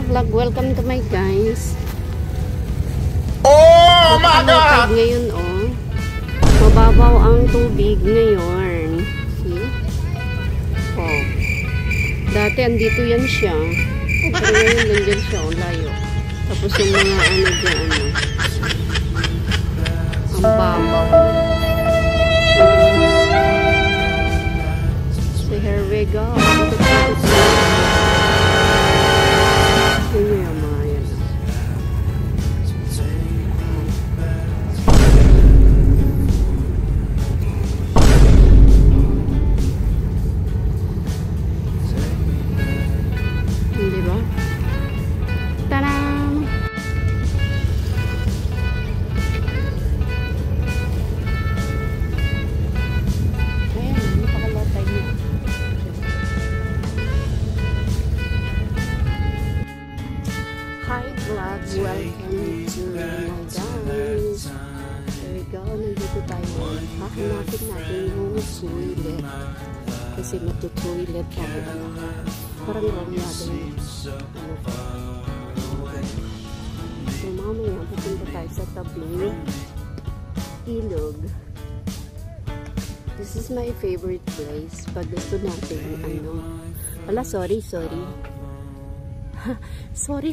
vlog. Welcome to my guys. Oh my God! Ngayon mababaw ang tubig ngayon. See? Oh. Dati andito yan siya. Pero ngayon nandyan siya. Layo. Tapos yung mga dyan ang babaw. So here we go. Welcome to my guys. There we go. Nandito tayo. Hahanapin natin yung toilet. Kasi matutoilet tayo. Parang wrong natin. So mamaya pupunta tayo sa tabing ilog. This is my favorite place. Pag gusto natin sorry.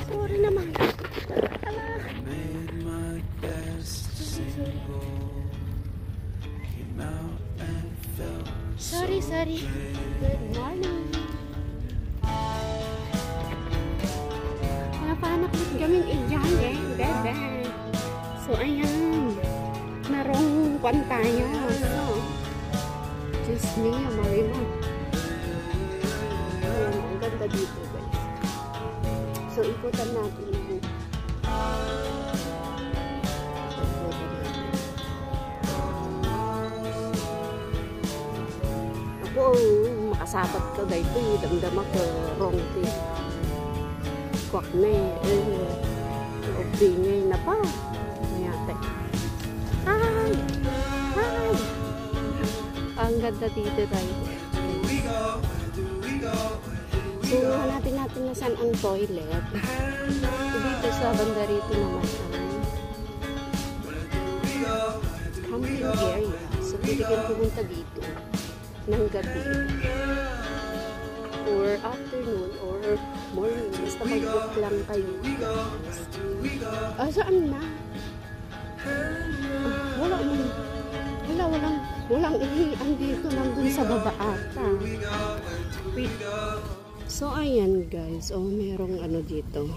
Sorry naman. Sorry. Good morning. Napahanap ulit gaming iyan bebe. So ayan. Narong kwan tayo. Just me, Marima. Ayan, ang ganda dito guys. So, ikutan natin yung ako, makasabat ka dahil ito yung damdama ko wrong thing. Kwak na opinion na pa. Mayate. Hi! Ang ganda dito tayo. So, hanapin natin na saan ang toilet. Dito sa banda rito naman camping area. So, pwede kayo pumunta dito ng gabi or afternoon or morning. Basta mag-book lang kayo. Saan na? Walang ihian dito. Nandun sa baba ata. Wait. So, ayan guys. Merong dito.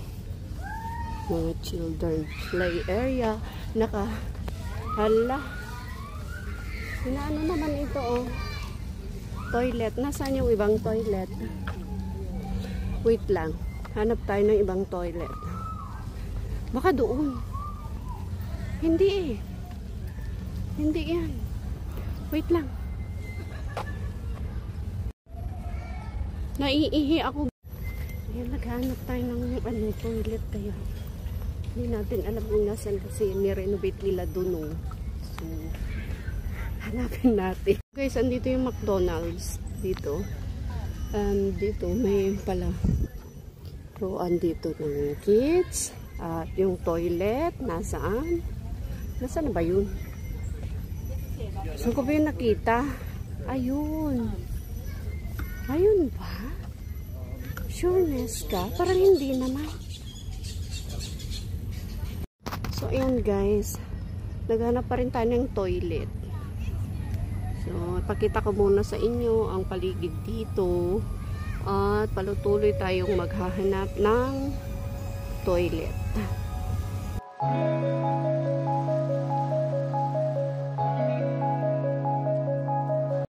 Mga children play area. Ano naman ito toilet. Nasaan yung ibang toilet? Wait lang. Hanap tayo ng ibang toilet. Baka doon. Hindi yan. Wait lang. Naiihi ako. Ayan, naghanap tayo ng toilet kaya. Hindi natin alam kung nasan kasi nirenovate nila doon. So, hanapin natin. Guys, andito yung McDonald's. Dito. Dito may pala roan dito ng kids. At yung toilet, nasaan? Nasaan na ba yun? So, ko ba yung nakita? Ayun ba? Sureness ka? Parang hindi naman. So, ayan guys. Naghanap pa rin tayo ng toilet. So, ipakita ko muna sa inyo ang paligid dito. At palutuloy tayong maghahanap ng toilet.